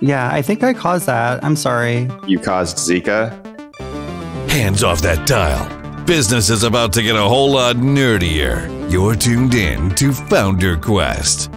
Yeah, I think I caused that. I'm sorry. You caused Zika? Hands off that dial. Business is about to get a whole lot nerdier. You're tuned in to FounderQuest.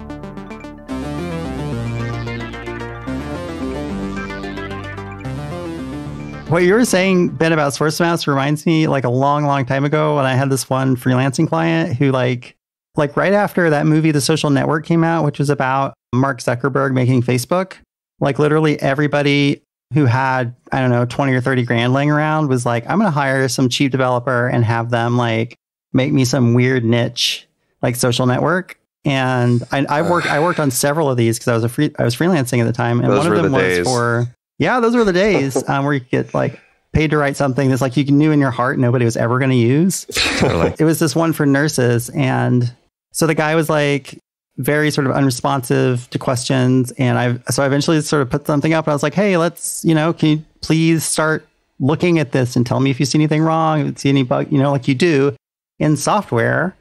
What you were saying, Ben, about source maps reminds me like a long, long time ago when I had this one freelancing client who like right after that movie, The Social Network came out, which was about Mark Zuckerberg making Facebook, like literally everybody who had, I don't know, 20 or 30 grand laying around was like, I'm going to hire some cheap developer and have them like make me some weird niche like social network. And I worked on several of these because I was freelancing at the time. And those one of them was for, yeah, those were the days where you could get like paid to write something that's like you knew in your heart nobody was ever going to use. Totally. It was this one for nurses. And so the guy was like very sort of unresponsive to questions. And I eventually sort of put something up and I was like, hey, let's, can you please start looking at this and tell me if you see anything wrong, if you see any bug, like you do in software.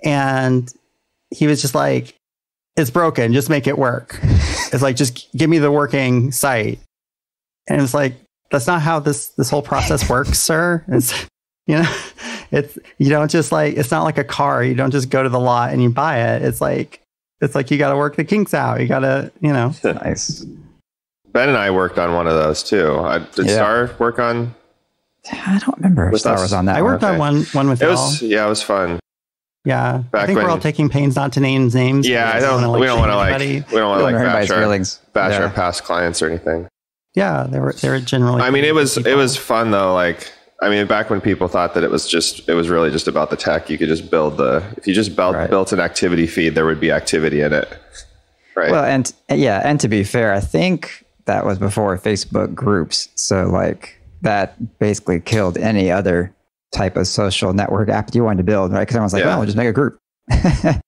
And he was just like, it's broken, just make it work. It's like, just give me the working site. And it's like, that's not how this whole process works, sir. It's, you don't just like, it's not like a car. You don't just go to the lot and you buy it. It's like you got to work the kinks out. You got to, Nice. Ben and I worked on one of those too. Did Starr work on? I don't remember if Starr was on that. I worked on one with it was, it was fun. Yeah, I think we're all taking pains not to name names. Yeah, we don't want to bash our past clients or anything. Yeah, they were generally. I mean, it was fun though. Like, I mean, back when people thought that it was really just about the tech. You could just build if you just built an activity feed, there would be activity in it. Right. Well, and to be fair, I think that was before Facebook groups. So like that basically killed any other type of social network app you wanted to build, right? Because everyone's like, we'll just make a group. Yeah,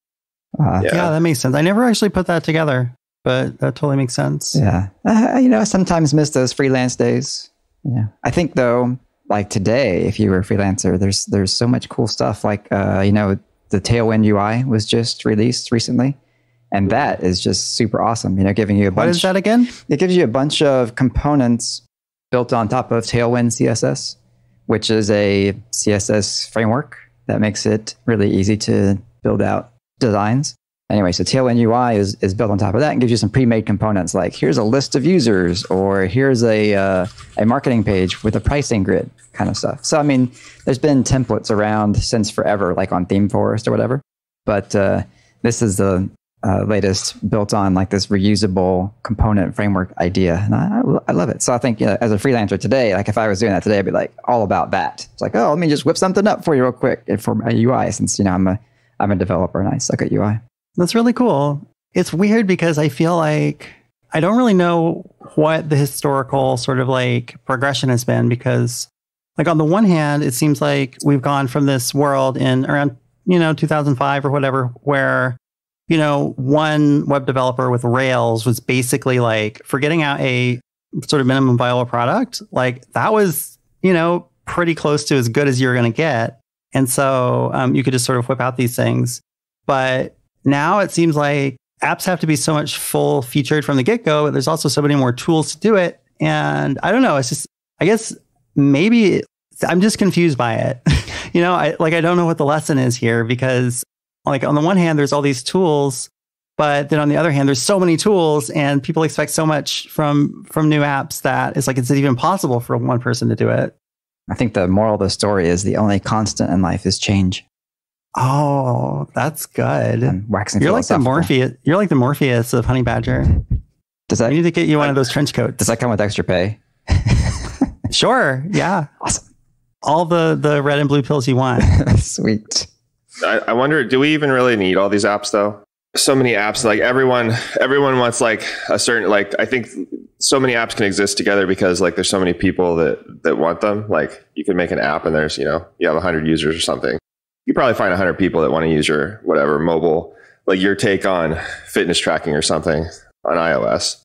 that makes sense. I never actually put that together, but that totally makes sense. Yeah. I sometimes miss those freelance days. Yeah. I think though, like today, if you were a freelancer, there's so much cool stuff. Like, the Tailwind UI was just released recently. And that is just super awesome. Giving you a bunch. What is that again? It gives you a bunch of components built on top of Tailwind CSS, which is a CSS framework that makes it really easy to build out designs. Anyway, so Tailwind UI is built on top of that and gives you some pre-made components like here's a list of users or here's a marketing page with a pricing grid kind of stuff. So, I mean, there's been templates around since forever, like on ThemeForest or whatever. But this is the latest built on like this reusable component framework idea. And I love it. So I think as a freelancer today, like if I was doing that today, I'd be like all about that. It's like, oh, let me just whip something up for you real quick for my UI since, I'm a developer and I suck at UI. That's really cool. It's weird because I feel like I don't really know what the historical sort of like progression has been because like on the one hand, it seems like we've gone from this world in around, 2005 or whatever, where one web developer with Rails was basically like for getting out a sort of minimum viable product. Like that was, pretty close to as good as you're going to get. And so you could just sort of whip out these things. But now it seems like apps have to be so much full featured from the get-go, but there's also so many more tools to do it. And I don't know. It's just, I guess maybe I'm just confused by it. I don't know what the lesson is here because like on the one hand, there's all these tools, but then on the other hand, there's so many tools and people expect so much from new apps that it's like, it's even possible for one person to do it. I think the moral of the story is the only constant in life is change. Oh, that's good. You're like the Morpheus. You're like the Morpheus of Honey Badger. We need to get you one of those trench coats. Does that come with extra pay? Sure. Yeah. Awesome. All the red and blue pills you want. Sweet. I wonder, do we even really need all these apps though? So many apps, like everyone wants like a certain, like, I think so many apps can exist together because like there's so many people that want them. Like you could make an app and there's, you have 100 users or something. You probably find 100 people that want to use your whatever mobile, like your take on fitness tracking or something on iOS.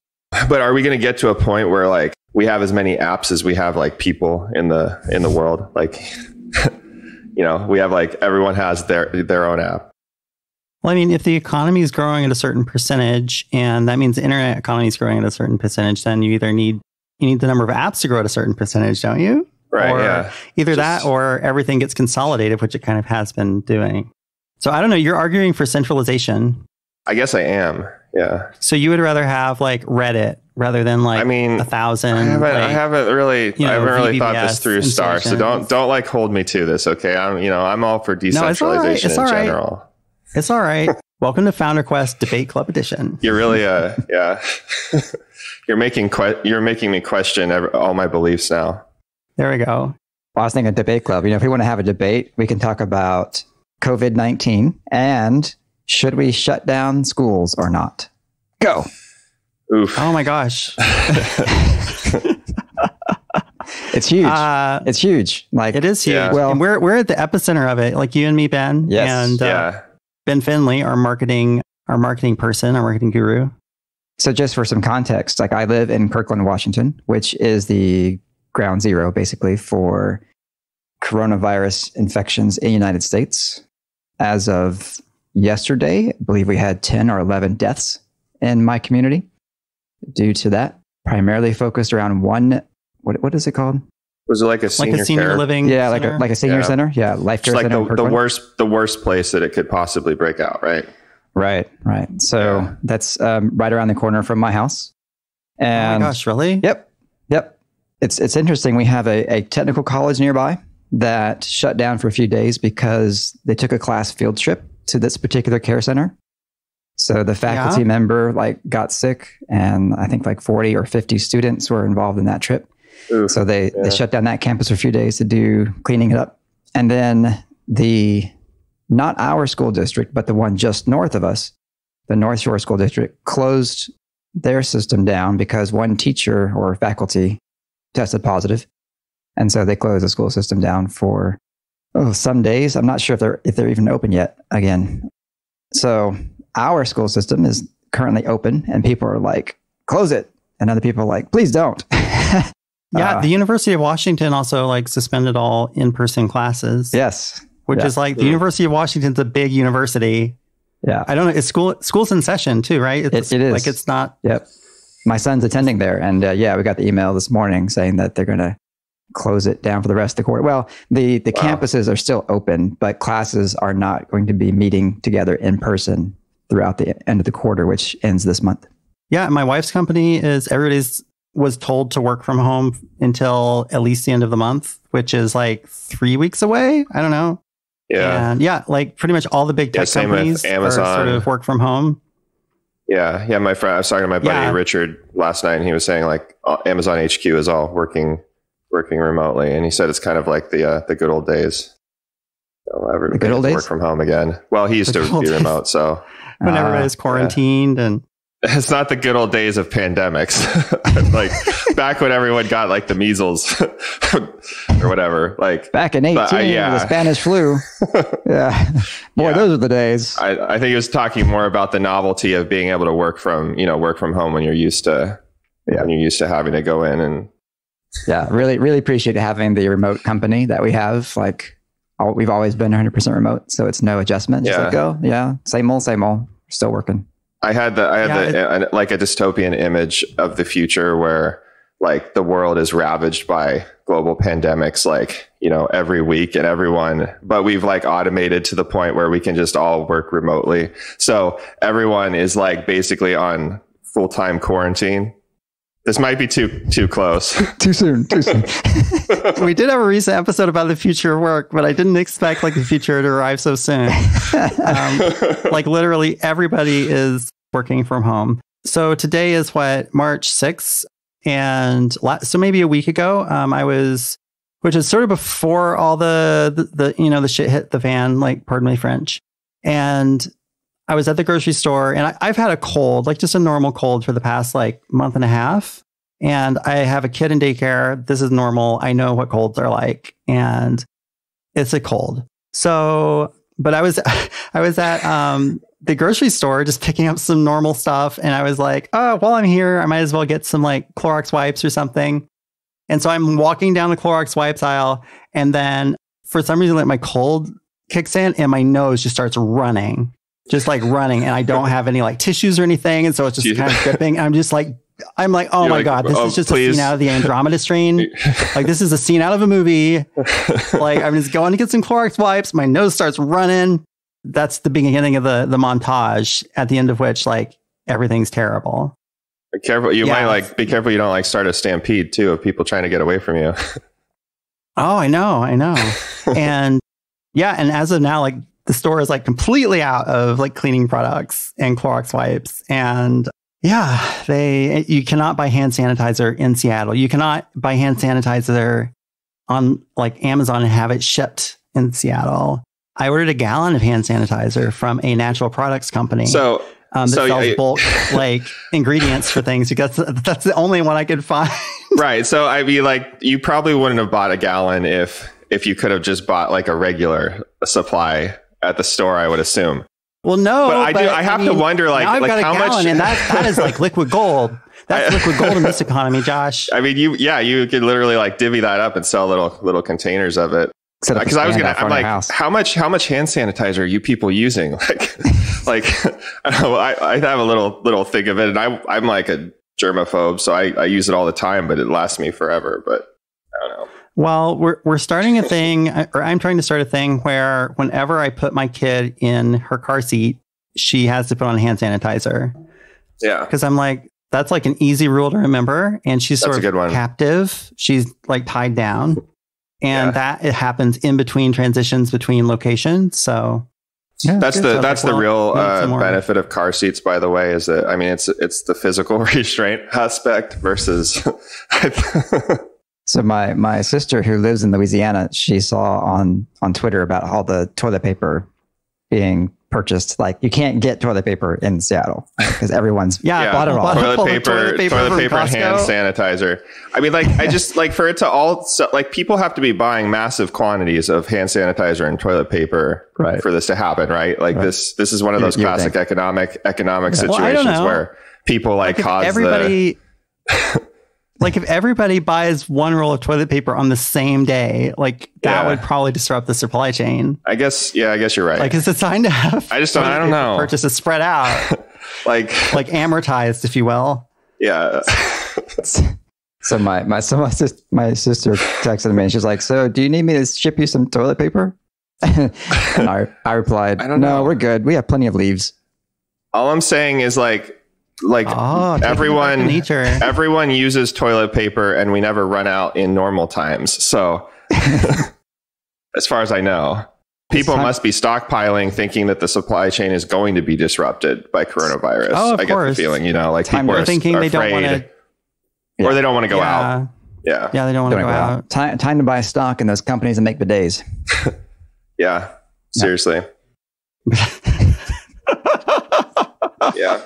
But are we going to get to a point where like we have as many apps as we have like people in the world? Like, we have like everyone has their own app. Well, I mean, if the economy is growing at a certain percentage, and that means the internet economy is growing at a certain percentage, then you need the number of apps to grow at a certain percentage, don't you? Right. Or yeah. either that or everything gets consolidated, which it kind of has been doing. So I don't know. You're arguing for centralization. I guess I am. Yeah. So you would rather have like Reddit rather than like 1,000. I haven't really thought this through, Starr. So don't like hold me to this. Okay. I'm all for decentralization in general. It's all right. Welcome to FounderQuest Debate Club Edition. You're really yeah. You're making me question all my beliefs now. There we go. Well, I was thinking debate club. If we want to have a debate, we can talk about COVID-19 and should we shut down schools or not? Go. Oof. Oh my gosh. It's huge. It's huge. Like it is huge. Yeah. Well, and we're at the epicenter of it. Like you and me, Ben. Yes. And Ben Finley, our marketing person, our marketing guru. So just for some context, like I live in Kirkland, Washington, which is the ground zero basically for coronavirus infections in the United States. As of yesterday, I believe we had 10 or 11 deaths in my community due to that, primarily focused around one, what is it called? Was it like a senior living? Yeah, center? like a senior center. Yeah, life care center. Like the worst place that it could possibly break out, right? Right. So that's right around the corner from my house. And oh my gosh, really? Yep. It's interesting. We have a technical college nearby that shut down for a few days because they took a class field trip to this particular care center. So the faculty member got sick, and I think 40 or 50 students were involved in that trip. Oof, so they shut down that campus for a few days to do cleaning it up. And then not our school district, but the one just north of us, the North Shore School District, closed their system down because one teacher or faculty tested positive. And so they closed the school system down for some days. I'm not sure if they're even open yet again. So our school system is currently open and people are like, close it. And other people are like, please don't. Yeah, the University of Washington also suspended all in-person classes. Yes. Which is the University of Washington's a big university. Yeah. I don't know. It's school's in session too, right? It is. It's not. Yep. My son's attending there. And we got the email this morning saying that they're going to close it down for the rest of the quarter. Well, the campuses are still open, but classes are not going to be meeting together in person throughout the end of the quarter, which ends this month. Yeah. My wife's company was told to work from home until at least the end of the month, which is 3 weeks away. I don't know. Yeah. And pretty much all the big tech companies Amazon. are sort of work from home. Yeah. Yeah. My friend, I was talking to my buddy Richard last night, and he was saying Amazon HQ is all working remotely. And he said it's kind of like the good old days. The good old days? Work from home again. Well, he used to be remote. So when everybody's quarantined and it's not the good old days of pandemics, back when everyone got the measles or whatever. Back in 18, the Spanish flu. Yeah, boy, those are the days. I think he was talking more about the novelty of being able to work from home when you're used to having to go in and. Yeah, really, really appreciate having the remote company that we have. We've always been 100% remote, so it's no adjustment. Just same old, still working. I had a dystopian image of the future where the world is ravaged by global pandemics, every week and everyone, but we've automated to the point where we can just all work remotely. So everyone is basically on full-time quarantine. This might be too close. Too soon. We did have a recent episode about the future of work, but I didn't expect the future to arrive so soon. Literally everybody is working from home. So today is March 6th. And so maybe a week ago, which is sort of before all the shit hit the fan, pardon my French. And I was at the grocery store, and I've had a cold, just a normal cold for the past month and a half. And I have a kid in daycare. This is normal. I know what colds are like, and it's a cold. So, but I was at the grocery store just picking up some normal stuff. And I was like, oh, while I'm here, I might as well get some Clorox wipes or something. And so I'm walking down the Clorox wipes aisle, and then for some reason, my cold kicks in and my nose just starts running. just like running, and I don't have any like tissues or anything, and so it's just kind of dripping. I'm like, oh my God, this is just a scene out of the Andromeda Strain. Like, this is a scene out of a movie. Like, I'm just going to get some Clorox wipes. My nose starts running. That's the beginning of the montage, at the end of which, like, everything's terrible. Be careful. You might be careful you don't like start a stampede too of people trying to get away from you. Oh, I know. And yeah, and as of now, like, the store is like completely out of like cleaning products and Clorox wipes. And yeah, you cannot buy hand sanitizer in Seattle. You cannot buy hand sanitizer on like Amazon and have it shipped in Seattle. I ordered a gallon of hand sanitizer from a natural products company. That sells bulk like ingredients for things, because that's the only one I could find. Right. So I mean, like, you probably wouldn't have bought a gallon if you could have just bought like a regular supply at the store, I would assume. Well, no, but I have to wonder, like how much, and that is like liquid gold. That's liquid gold in this economy, Josh. I mean, you could literally like divvy that up and sell little containers of it. Because I'm like, how much hand sanitizer are you people using? Like, I don't know, I have a little thing of it, and I'm like a germaphobe, so I use it all the time, but it lasts me forever. But I don't know. Well, we're starting a thing, or I'm trying to start a thing where whenever I put my kid in her car seat, she has to put on hand sanitizer. Yeah. Because I'm like, that's like an easy rule to remember. And she's sort of captive. She's like tied down. And it happens in between transitions between locations. So yeah, that's the real benefit of car seats, by the way, is that, I mean, it's the physical restraint aspect versus... So my sister, who lives in Louisiana, she saw on Twitter about all the toilet paper being purchased. Like, you can't get toilet paper in Seattle because everyone's bought it all. Toilet paper, hand sanitizer. I mean, like, I just like for it to all, like, people have to be buying massive quantities of hand sanitizer and toilet paper for this to happen, right? Like this is one of those classic economic situations where people like cause everybody. Like, if everybody buys one roll of toilet paper on the same day, like, that would probably disrupt the supply chain. I guess you're right. Like, it's a sign to have. I don't know. Purchases spread out, like amortized, if you will. Yeah. So my sister texted me and she's like, "So, do you need me to ship you some toilet paper?" And I replied, "I don't know. No, we're good. We have plenty of leaves." All I'm saying is everyone uses toilet paper, and we never run out in normal times. So as far as I know, people must be stockpiling, thinking that the supply chain is going to be disrupted by coronavirus. Oh, of course. Get the feeling, like people are thinking they don't want to, or they don't want to go out. Yeah. They don't want to go out. Time to buy stock in those companies and make bidets. Yeah. Seriously. Yeah.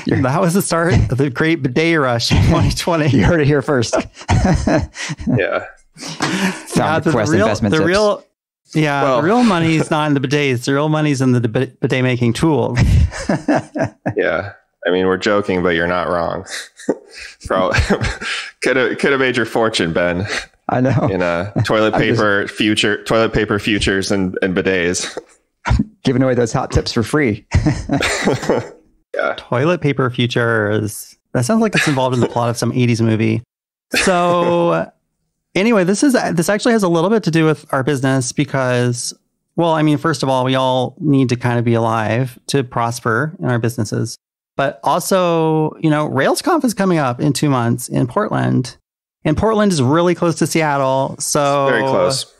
That was the start of the great bidet rush in 2020. You heard it here first. Yeah. FounderQuest investment tips. The real money is not in the bidets. The real money's in the bidet making tool. Yeah. I mean, we're joking, but you're not wrong. Probably could have made your fortune, Ben. I know. In toilet paper futures and bidets. Giving away those hot tips for free. Yeah. Toilet paper futures. That sounds like it's involved in the plot of some 80s movie. So anyway, this actually has a little bit to do with our business because, well, I mean, first of all, we all need to kind of be alive to prosper in our businesses. But also, RailsConf is coming up in 2 months in Portland. And Portland is really close to Seattle. So very close.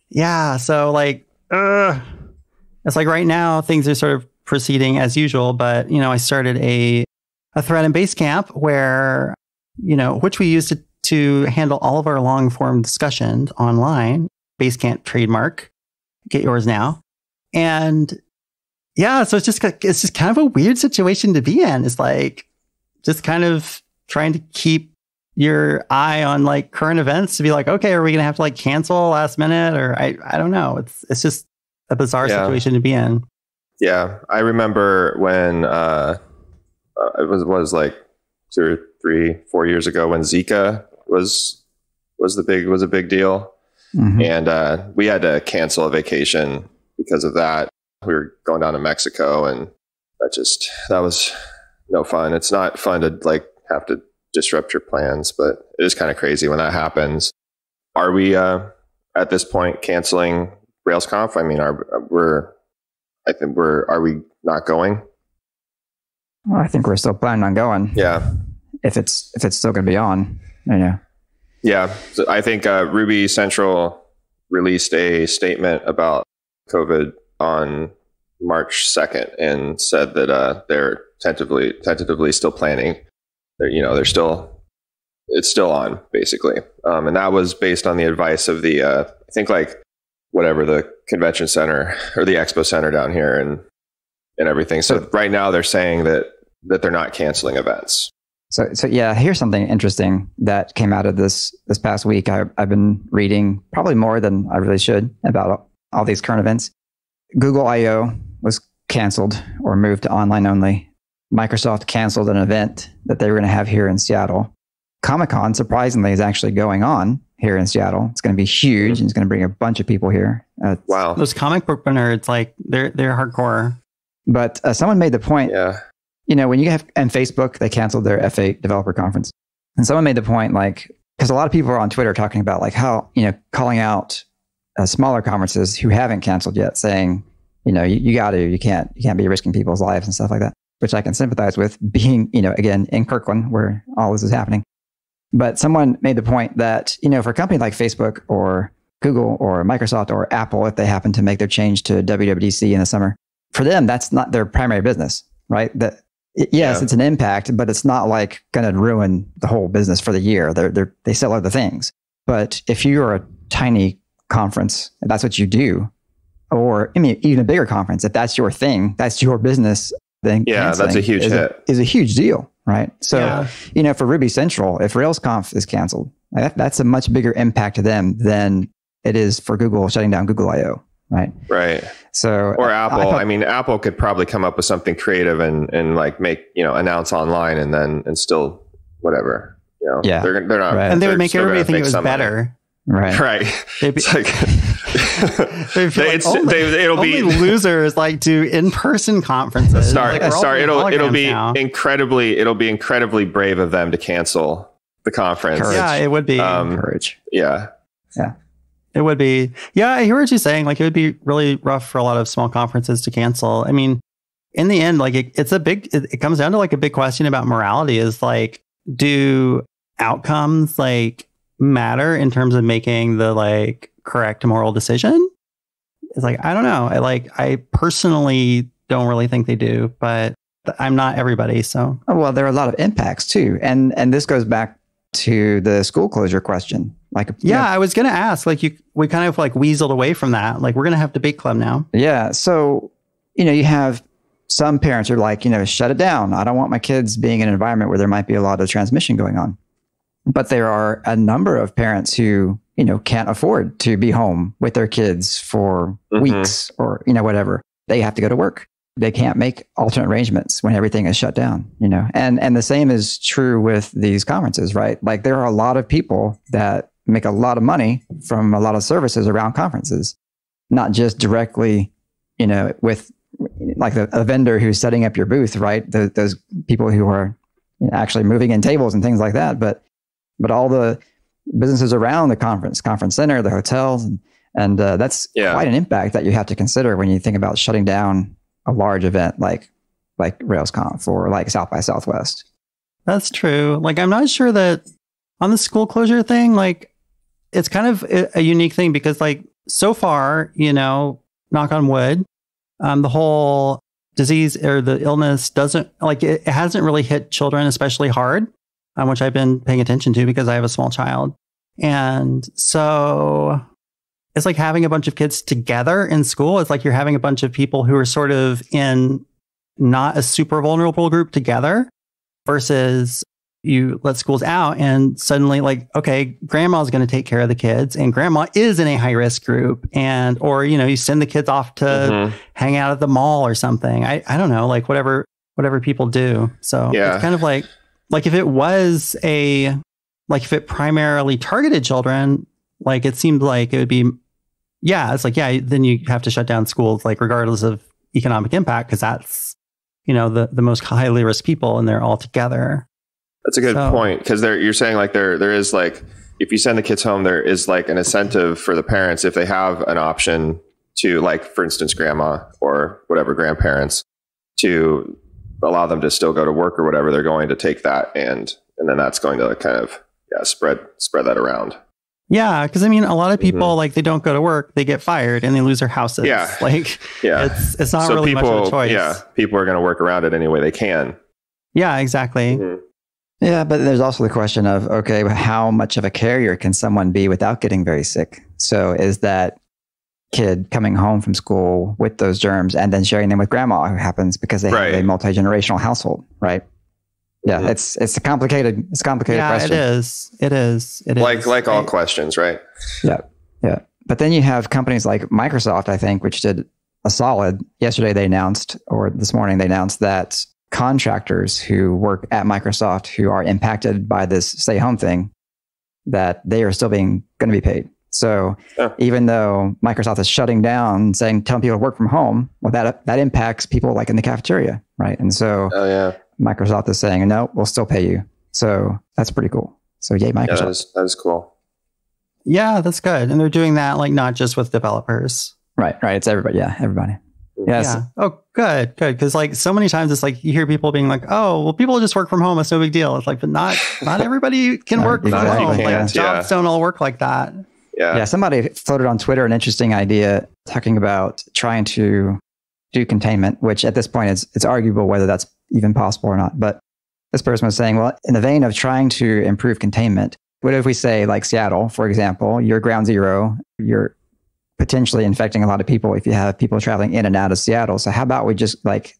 Yeah. So it's like right now things are sort of proceeding as usual, but I started a thread in Basecamp where, which we use to handle all of our long form discussions online. Basecamp trademark, get yours now. And yeah, so it's just kind of a weird situation to be in. It's like just kind of trying to keep your eye on like current events to be like, okay, are we gonna have to like cancel last minute, or I don't know. It's just a bizarre situation to be in. Yeah, I remember when it was like 2 or 3, 4 years ago when Zika was a big deal, and we had to cancel a vacation because of that. We were going down to Mexico, and that was no fun. It's not fun to like have to disrupt your plans, but it is kind of crazy when that happens. Are we at this point canceling RailsConf? I mean, are we not going? Well, I think we're still planning on going. Yeah. If it's still going to be on, yeah. Yeah. So I think Ruby Central released a statement about COVID on March 2nd and said that they're tentatively still planning. It's still on basically. And that was based on the advice of the, I think like whatever, the convention center or the expo center down here and everything. So right now they're saying that they're not canceling events. So yeah, here's something interesting that came out of this past week. I've been reading probably more than I really should about all these current events. Google I/O was canceled or moved to online only. Microsoft canceled an event that they were going to have here in Seattle. Comic-Con, surprisingly, is actually going on here in Seattle. It's going to be huge, and it's going to bring a bunch of people here. Wow. Those comic book nerds, like they're hardcore. But someone made the point, yeah. When you have, and Facebook, they canceled their F8 developer conference. And someone made the point, like, because a lot of people are on Twitter talking about like how, calling out smaller conferences who haven't canceled yet, saying, you can't be risking people's lives and stuff like that, which I can sympathize with, being, again, in Kirkland where all this is happening. But someone made the point that, for a company like Facebook or Google or Microsoft or Apple, if they happen to make their change to WWDC in the summer, for them, that's not their primary business, right? Yes, it's an impact, but it's not like going to ruin the whole business for the year. They sell other things. But if you're a tiny conference, if that's what you do, or even a bigger conference, if that's your thing, that's your business, then that's a huge hit. Is a huge deal, right? So, for Ruby Central, if RailsConf is canceled, that's a much bigger impact to them than it is for Google shutting down Google I/O. Right. Right. So, or Apple. I mean, Apple could probably come up with something creative and like make, announce online and still whatever, Yeah. They're not, right. And they would make everybody think it was better. Right. Right. It's like, it'll be losers like do in-person conferences. Starr, it'll be now. incredibly brave of them to cancel the conference. Courage. Yeah, it would be. Courage. Yeah. Yeah. It would be. Yeah, I hear what you're saying. Like, it would be really rough for a lot of small conferences to cancel. I mean, in the end, like, it comes down to like a big question about morality is like, do outcomes like matter in terms of making the like correct moral decision? It's like, I don't know. I personally don't really think they do, but I'm not everybody. So, well, there are a lot of impacts too. And this goes back to the school closure question. Like, I was going to ask, like, we kind of like weaseled away from that. Like, we're going to have debate club now. Yeah. So, you have some parents are like, shut it down. I don't want my kids being in an environment where there might be a lot of transmission going on. But there are a number of parents who, can't afford to be home with their kids for weeks or, whatever. They have to go to work. They can't make alternate arrangements when everything is shut down, and the same is true with these conferences, right? Like, there are a lot of people that make a lot of money from a lot of services around conferences, not just directly, with like a vendor who's setting up your booth, right? Those people who are actually moving in tables and things like that, but all the businesses around the conference center, the hotels, and that's quite an impact that you have to consider when you think about shutting down a large event like RailsConf or like South by Southwest. That's true. Like, I'm not sure that on the school closure thing, like, it's kind of a unique thing because, like, so far, knock on wood, the whole disease or the illness doesn't, like, it hasn't really hit children especially hard, which I've been paying attention to because I have a small child. And so it's like having a bunch of kids together in school. It's like you're having a bunch of people who are sort of in not a super vulnerable group together versus you let schools out and suddenly, like, okay, grandma's going to take care of the kids and grandma is in a high risk group, and or you send the kids off to hang out at the mall or something. I don't know, like whatever people do. So it's kind of like if it was if it primarily targeted children, like, it seemed like it would be, it's like, then you have to shut down schools, like, regardless of economic impact because that's, the most highly risk people and they're all together. That's a good point, because you're saying like there is like, if you send the kids home, there is like an incentive for the parents if they have an option to, like, for instance, grandma or whatever, grandparents, to allow them to still go to work or whatever, they're going to take that and then that's going to kind of spread that around. Yeah, because I mean, a lot of people like they don't go to work, they get fired, and they lose their houses. Yeah, it's not really much of a choice. Yeah, people are going to work around it any way they can. Yeah, exactly. Mm-hmm. Yeah, but there's also the question of, okay, how much of a carrier can someone be without getting very sick? So is that kid coming home from school with those germs and then sharing them with grandma, who happens because they have a multi-generational household, right? Yeah, mm-hmm. it's a complicated question. It is. Like all questions, right? Yeah. But then you have companies like Microsoft, I think, which did a solid. Yesterday they announced, or this morning they announced, that contractors who work at Microsoft who are impacted by this stay home thing, that they are still going to be paid. So even though Microsoft is shutting down, telling people to work from home, well, that impacts people like in the cafeteria, right? And so Microsoft is saying, no, we'll still pay you. So that's pretty cool. So yay, Microsoft. That is cool. Yeah, that's good. And they're doing that like not just with developers. Right. It's everybody. Yeah, everybody. Yes. Yeah. Oh, good. Because like so many times it's like you hear people being like, oh, well, people just work from home. It's no big deal. It's like, but not everybody can work from home. Like jobs don't all work like that. Yeah. Somebody floated on Twitter an interesting idea talking about trying to do containment, which at this point it's arguable whether that's even possible or not. But this person was saying, well, in the vein of trying to improve containment, what if we say like Seattle, for example, you're ground zero, you're potentially infecting a lot of people if you have people traveling in and out of Seattle. So how about we just like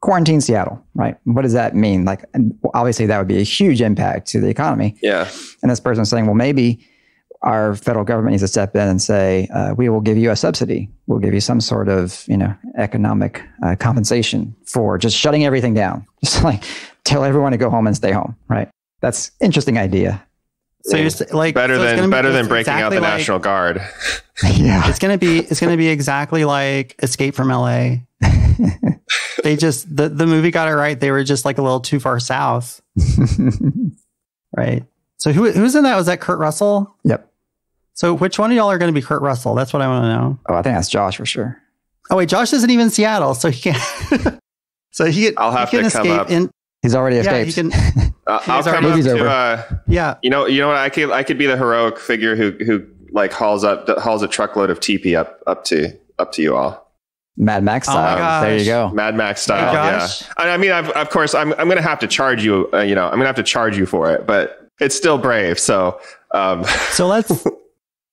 quarantine Seattle, right? What does that mean? Like, obviously that would be a huge impact to the economy. Yeah. And this person is saying, well, maybe our federal government needs to step in and say, we will give you a subsidy. We'll give you some sort of, economic compensation for just shutting everything down. Just like tell everyone to go home and stay home, right? That's an interesting idea. So you're like better than breaking exactly out the National Guard. Yeah, it's gonna be exactly like Escape from LA. They just the movie got it right. They were just like a little too far south, right? So who's in that? Was that Kurt Russell? Yep. So which one of y'all are going to be Kurt Russell? That's what I want to know. Oh, I think that's Josh for sure. Oh wait, Josh isn't even in Seattle, so he can't. I'll have to come up. He's already escaped. He can. I'll come up to. You know what? I could be the heroic figure who like hauls a truckload of TP up to you all. Mad Max style. There you go. Mad Max style. Yeah. I mean, of course, I'm going to have to charge you. I'm going to have to charge you for it, but it's still brave. So. So let's.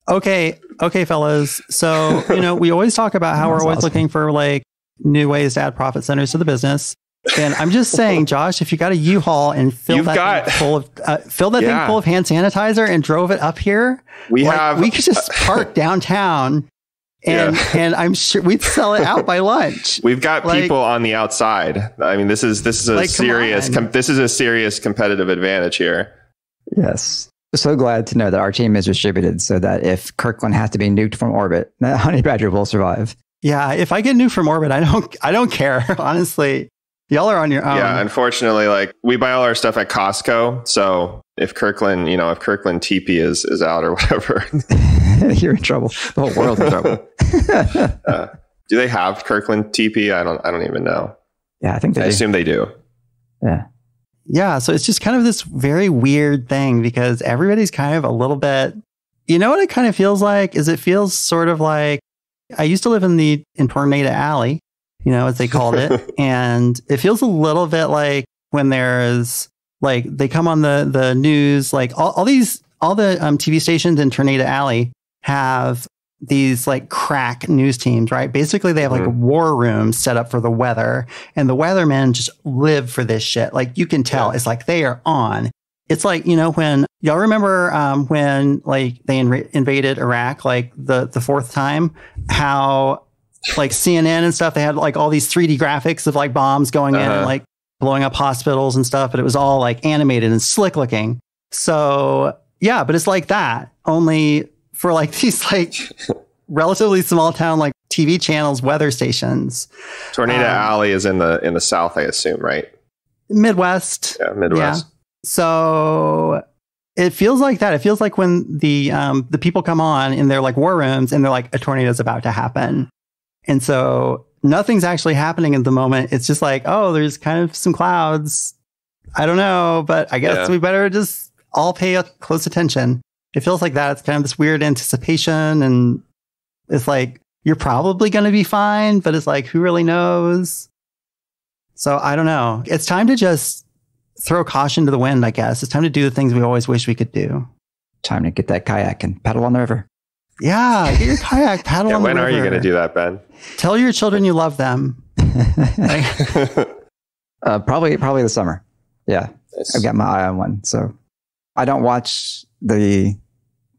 Okay, fellas. So we always talk about how we're always looking for like new ways to add profit centers to the business. And I'm just saying, Josh, if you got a U-Haul and filled that thing full of hand sanitizer and drove it up here, we could just park downtown and I'm sure we'd sell it out by lunch. We've got people on the outside. I mean, this is a serious competitive advantage here. Yes. So glad to know that our team is distributed so that if Kirkland has to be nuked from orbit, that Honey Badger will survive. Yeah, if I get nuked from orbit, I don't care, honestly. Y'all are on your own. Yeah, unfortunately, like we buy all our stuff at Costco. So if Kirkland TP is out or whatever, you're in trouble. The whole world's in trouble. Do they have Kirkland TP? I don't even know. Yeah, I think I assume they do. Yeah. Yeah. So it's just kind of this very weird thing because everybody's kind of a little bit, what it kind of feels like is it feels sort of like I used to live in Tornado Alley. As they called it. And it feels a little bit like when there's like, they come on the news, like all the TV stations in Tornado Alley have these like crack news teams, right? Basically they have like war rooms set up for the weather and the weathermen just live for this shit. Like you can tell it's like they are on. It's like, when y'all remember when like they invaded Iraq, like the fourth time, how like CNN and stuff, they had like all these 3D graphics of like bombs going in and like blowing up hospitals and stuff, but it was all like animated and slick looking. So yeah, but it's like that only for like these like relatively small town, like TV channels, weather stations. Tornado Alley is in the south, I assume, right? Midwest. Yeah, Midwest. Yeah. So it feels like that. It feels like when the people come on in their like war rooms and they're like, a tornado is about to happen. And so nothing's actually happening at the moment. It's just like, oh, there's kind of some clouds. I don't know, but I guess we better just all pay close attention. It feels like that. It's kind of this weird anticipation. And it's like, you're probably going to be fine, but it's like, who really knows? So I don't know. It's time to just throw caution to the wind, I guess. It's time to do the things we always wish we could do. Time to get that kayak and paddle on the river. Yeah, get your kayak, paddle on the river. When are you going to do that, Ben? Tell your children you love them. Probably the summer. Yeah, nice. I've got my eye on one. So I don't watch the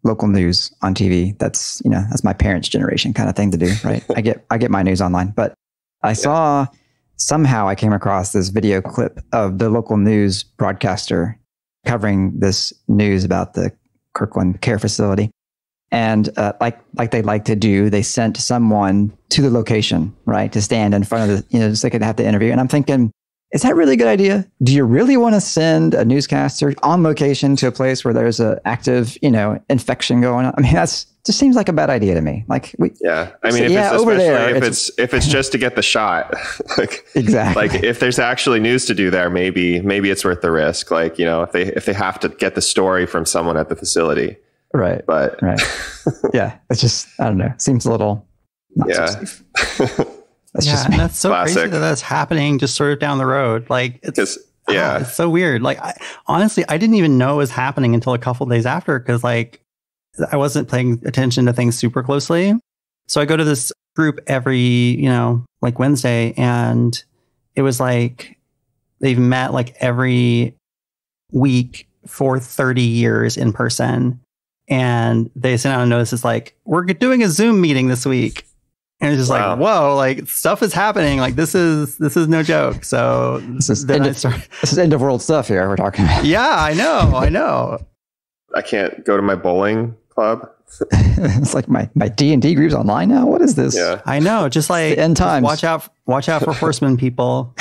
local news on TV. That's my parents' generation kind of thing to do, right? I get my news online, but I saw somehow I came across this video clip of the local news broadcaster covering this news about the Kirkland Care Facility. And like they like to do, they sent someone to the location, right, to stand in front of the, so they could have the interview. And I'm thinking, is that really a good idea? Do you really want to send a newscaster on location to a place where there's an active, infection going on? I mean, that's just seems like a bad idea to me. Like, if it's just to get the shot, like exactly, like if there's actually news to do there, maybe it's worth the risk. Like, if they have to get the story from someone at the facility. Right. But yeah, it's just, I don't know. Seems a little not so safe. That's so classic. Crazy that's happening just sort of down the road. Like, it's so weird. Like, honestly, I didn't even know it was happening until a couple of days after, because like I wasn't paying attention to things super closely. So I go to this group every, like Wednesday, and it was like they've met like every week for 30 years in person. And they sent out a notice. It's like, we're doing a Zoom meeting this week. And it's just like, whoa, like stuff is happening. Like this is no joke. So this is end of world stuff here we're talking about. Yeah, I know. I can't go to my bowling club. It's like my D&D group's online now. What is this? Yeah. I know. Just like end times. Watch out for horsemen, people.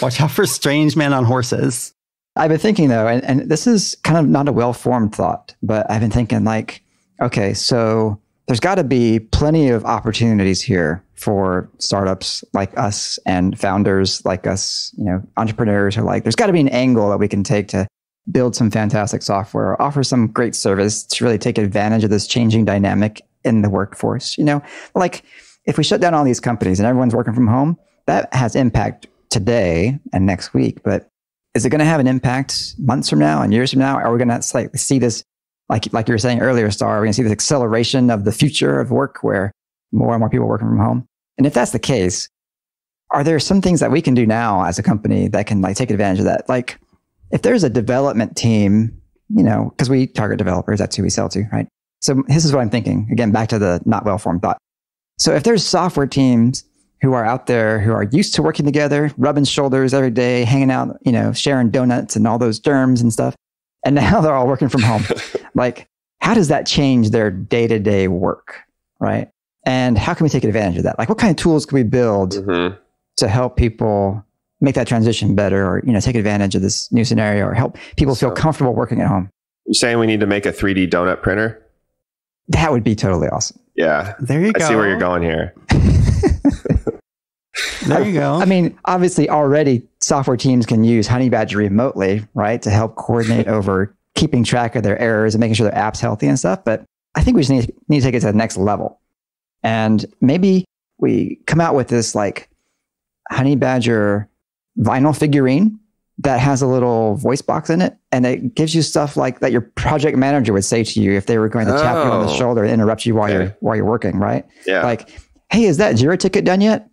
Watch out for strange men on horses. I've been thinking though, and this is kind of not a well-formed thought, but I've been thinking like, okay, so there's got to be plenty of opportunities here for startups like us and founders like us, entrepreneurs are like, there's got to be an angle that we can take to build some fantastic software or offer some great service to really take advantage of this changing dynamic in the workforce. Like if we shut down all these companies and everyone's working from home, that has impact today and next week, but is it going to have an impact months from now and years from now? Are we going to see this, like you were saying earlier, Starr, are we going to see this acceleration of the future of work where more and more people are working from home? And if that's the case, are there some things that we can do now as a company that can like take advantage of that? Like if there's a development team, because we target developers, that's who we sell to, right? So this is what I'm thinking. Again, back to the not well-formed thought. So if there's software teams who are out there, who are used to working together, rubbing shoulders every day, hanging out, sharing donuts and all those germs and stuff. And now they're all working from home. Like, how does that change their day-to-day work, right? And how can we take advantage of that? Like, what kind of tools can we build to help people make that transition better or, take advantage of this new scenario or help people feel comfortable working at home? You're saying we need to make a 3D donut printer? That would be totally awesome. Yeah. There you go. I see where you're going here. There you go. I mean, obviously already software teams can use Honeybadger remotely, right? To help coordinate over keeping track of their errors and making sure their app's healthy and stuff. But I think we just need to take it to the next level. And maybe we come out with this like Honeybadger vinyl figurine that has a little voice box in it. And it gives you stuff like that your project manager would say to you if they were going to tap you on the shoulder and interrupt you while you're working, right? Yeah. Like, hey, is that Jira ticket done yet?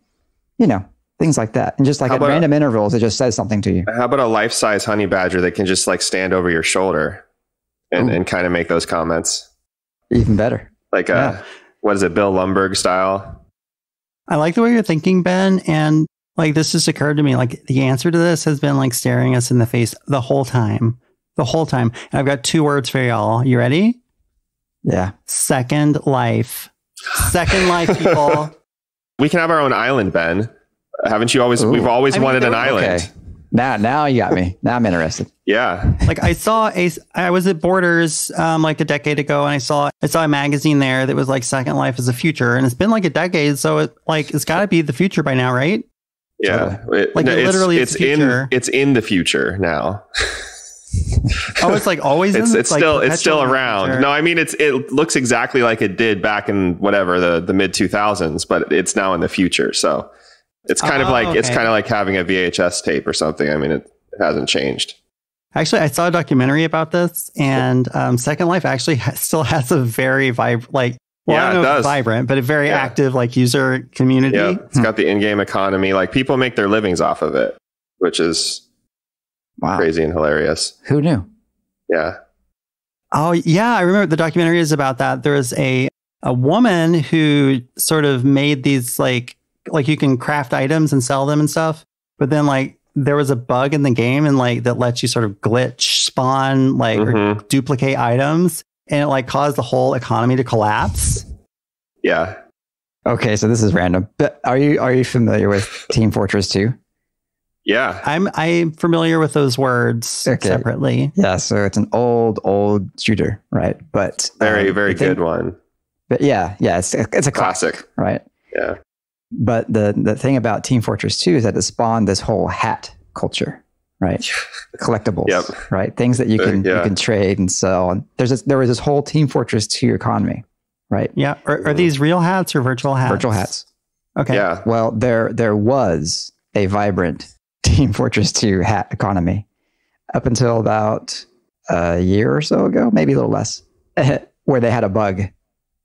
Things like that. And just like at random intervals, it just says something to you. How about a life-size honey badger that can just like stand over your shoulder and kind of make those comments? Even better. Like, what is it, Bill Lumbergh style? I like the way you're thinking, Ben. And like, this just occurred to me, like the answer to this has been like staring us in the face the whole time. And I've got 2 words for y'all. You ready? Yeah. Second life. Second Life people. We can have our own island, Ben. Haven't you always? Ooh. We've always wanted an island. Okay. Now you got me. Now I'm interested. Yeah. Like I was at Borders like a decade ago, and I saw a magazine there that was like Second Life is the future, and it's been like a decade, so it's got to be the future by now, right? Yeah. It's future. It's in the future now. Oh, it's like always. It's still around. No, I mean it looks exactly like it did back in whatever the mid 2000s, but it's now in the future. So it's kind of like it's kind of like having a VHS tape or something. I mean, it hasn't changed. Actually, I saw a documentary about this, and Second Life actually still has a very vibrant, I don't know if it's vibrant, but a very active user community. Yeah, it's got the in-game economy. Like people make their livings off of it, which is crazy and hilarious. Who knew? Yeah. Oh yeah, I remember the documentary is about that. There was a woman who sort of made these like you can craft items and sell them and stuff, but then there was a bug in the game and that lets you sort of glitch spawn or duplicate items, and it caused the whole economy to collapse. Yeah. Okay, so this is random, but are you familiar with Team Fortress 2? Yeah. I'm familiar with those words separately. Yeah, so it's an old shooter, right? But very good one. But yeah, it's a classic, right? Yeah. But the thing about Team Fortress 2 is that it spawned this whole hat culture, right? Collectibles, right? Things that you can trade and sell. And there was this whole Team Fortress 2 economy, right? Yeah. Are these real hats or virtual hats? Virtual hats. Okay. Yeah. Well, there was a vibrant Team Fortress 2 hat economy up until about a year or so ago, maybe a little less, where they had a bug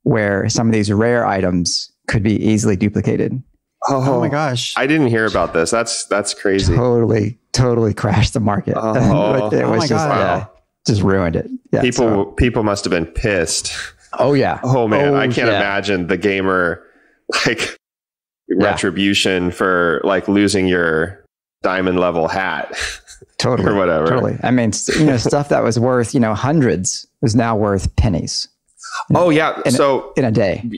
where some of these rare items could be easily duplicated. Oh my gosh. I didn't hear about this. That's crazy. Totally crashed the market. It was just ruined it. Yeah, people must have been pissed. Oh yeah. Oh man, I can't imagine the gamer retribution for losing your diamond level hat. Totally. Or whatever. Totally. I mean, stuff that was worth, hundreds is now worth pennies. Oh yeah. In a day.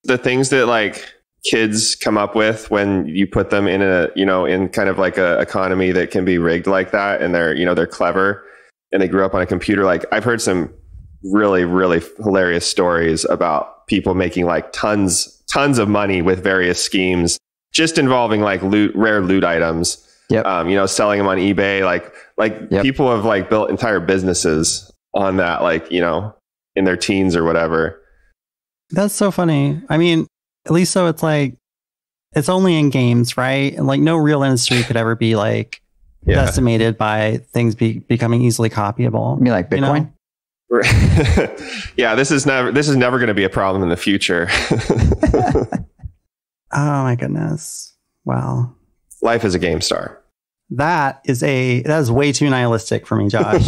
The things that kids come up with when you put them in in kind of a economy that can be rigged like that, and they're clever and they grew up on a computer. I've heard some really, really hilarious stories about people making tons of money with various schemes just involving rare loot items. Yep. Selling them on eBay. People have built entire businesses on that, in their teens or whatever. That's so funny. I mean, at least so it's only in games, right? And no real industry could ever be decimated by things becoming easily copyable. You mean like Bitcoin? Yeah, this is never going to be a problem in the future. Oh my goodness. Wow. Life is a game, Starr. That is way too nihilistic for me, Josh.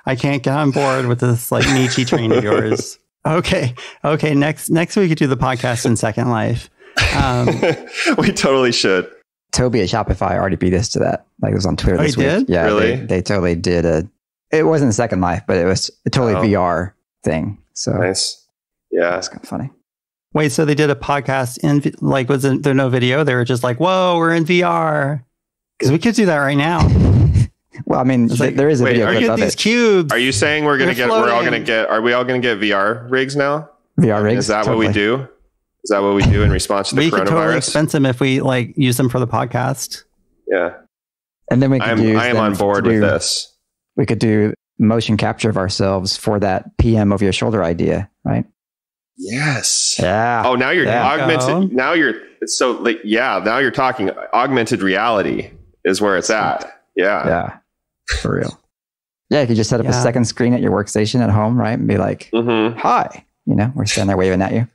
I can't get on board with this Nietzsche train of yours. Okay. Next we could do the podcast in Second Life. We totally should. Toby at Shopify already beat us to that. It was on Twitter this week. Did? Yeah, really? They totally did it wasn't Second Life, but it was a totally VR thing. So nice. Yeah. That's kind of funny. Wait, so they did a podcast in was there no video? They were just whoa, we're in VR. Because we could do that right now. Well, I mean, there is a video clip of these it. Cubes. Are you saying are we all going to get VR rigs now? VR rigs? Is that what we do? Is that what we do in response to the coronavirus? We could totally expense them if we use them for the podcast. Yeah. And then I am on board with this. We could do motion capture of ourselves for that PM over your shoulder idea, right? Yes. Yeah. Oh, now you're augmented. Now you're now you're talking augmented reality is where it's at. Yeah. Yeah. For real. Yeah. If you just set up a second screen at your workstation at home, right? And be like, hi, we're standing there waving at you.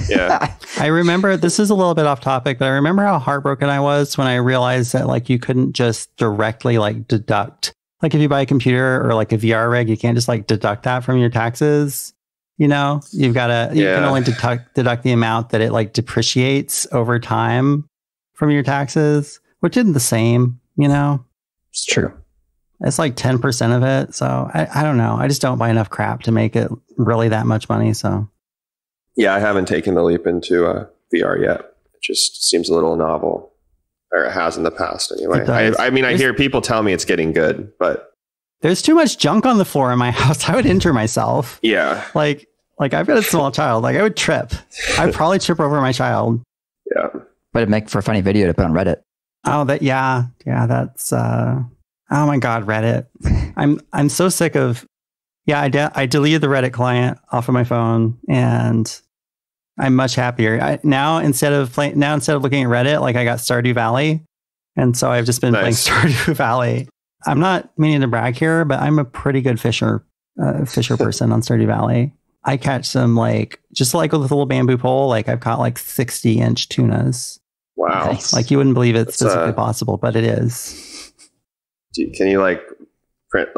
Yeah. I remember, this is a little bit off topic, but I remember how heartbroken I was when I realized that you couldn't just directly deduct. If you buy a computer or a VR rig, you can't just deduct that from your taxes. You've got to, you can only deduct the amount that it depreciates over time from your taxes, which isn't the same, It's true. It's like 10% of it. So I don't know. I just don't buy enough crap to make it really that much money. So yeah, I haven't taken the leap into VR yet. It just seems a little novel, or it has in the past anyway. I mean, I hear people tell me it's getting good, but there's too much junk on the floor in my house. I would injure myself. Yeah. Like I've got a small child. Like I would trip. I'd probably trip over my child. Yeah. But it'd make for a funny video to put on Reddit. Oh, that's oh my God, Reddit. I'm so sick of, I deleted the Reddit client off of my phone, and I'm much happier. Now instead of looking at Reddit, like I got Stardew Valley, and so I've just been playing Stardew Valley. I'm not meaning to brag here, but I'm a pretty good fisher person on Stardew Valley. I catch some just like with a little bamboo pole, like I've caught like 60-inch tunas. Wow. Nice. Like you wouldn't believe it's physically possible, but it is. Can you print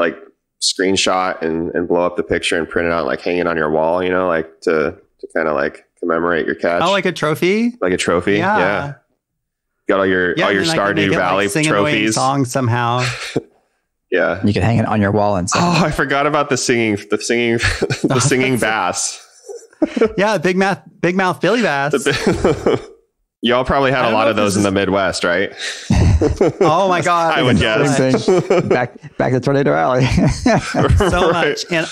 screenshot and blow up the picture and print it out, hang it on your wall, to kind of commemorate your catch? Oh, like a trophy? Like a trophy? Yeah. Got all your Stardew Valley trophies. Song somehow. Yeah. You can hang it on your wall and stuff. Oh, I forgot about the singing bass. Yeah, big mouth Billy Bass. Y'all probably had a lot of those in the Midwest, right? Oh my God. I would guess. back to Tornado Alley. So much. And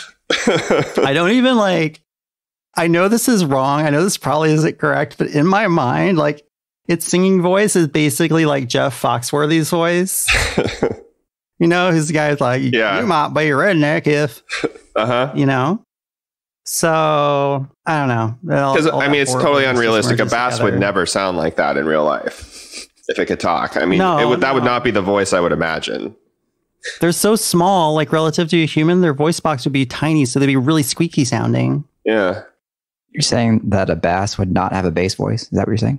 I don't even I know this is wrong. I know this probably isn't correct, but in my mind, its singing voice is basically like Jeff Foxworthy's voice. Who's the guy's you might be a redneck if, So I don't know. Because it's totally unrealistic. A bass would never sound like that in real life if it could talk. That would not be the voice I would imagine. They're so small, relative to a human, their voice box would be tiny, so they'd be really squeaky sounding. Yeah. You're saying that a bass would not have a bass voice? Is that what you're saying?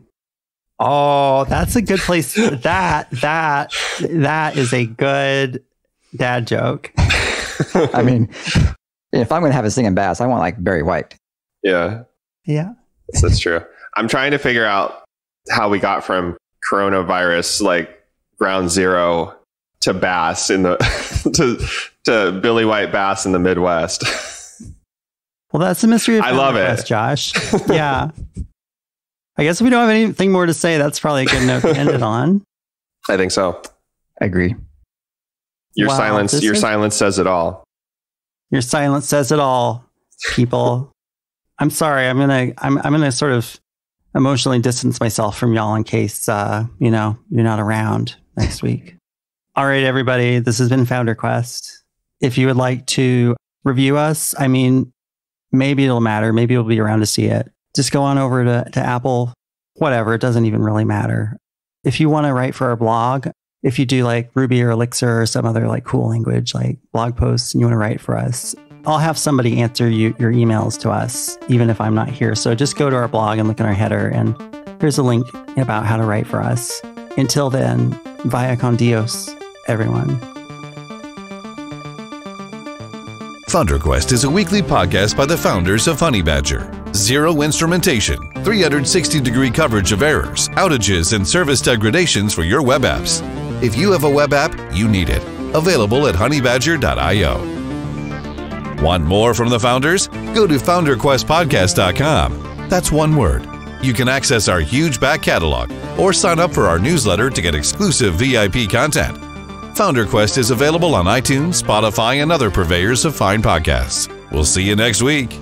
Oh, that's a good place. That is a good dad joke. I mean, if I'm going to have a singing bass, I want Barry White. Yeah. Yeah. That's true. I'm trying to figure out how we got from coronavirus, ground zero, to bass in the to Billy White bass in the Midwest. Well, that's the mystery of I love it, Josh. Yeah. I guess if we don't have anything more to say, that's probably a good note to end it on. I think so. I agree. Your silence says it all. Your silence says it all, people. I'm sorry. I'm gonna sort of emotionally distance myself from y'all in case you're not around next week. All right, everybody. This has been FounderQuest. If you would like to review us, maybe it'll matter. Maybe you'll be around to see it. Just go on over to Apple, whatever. It doesn't even really matter. If you want to write for our blog, if you do Ruby or Elixir or some other cool language, blog posts, and you want to write for us, I'll have somebody answer your emails to us, even if I'm not here. So just go to our blog and look at our header, and there's a link about how to write for us. Until then, vaya con Dios, everyone. FounderQuest is a weekly podcast by the founders of Honey Badger. Zero instrumentation, 360-degree coverage of errors, outages, and service degradations for your web apps. If you have a web app, you need it. Available at honeybadger.io. Want more from the founders? Go to founderquestpodcast.com. That's one word. You can access our huge back catalog or sign up for our newsletter to get exclusive VIP content. FounderQuest is available on iTunes, Spotify, and other purveyors of fine podcasts. We'll see you next week.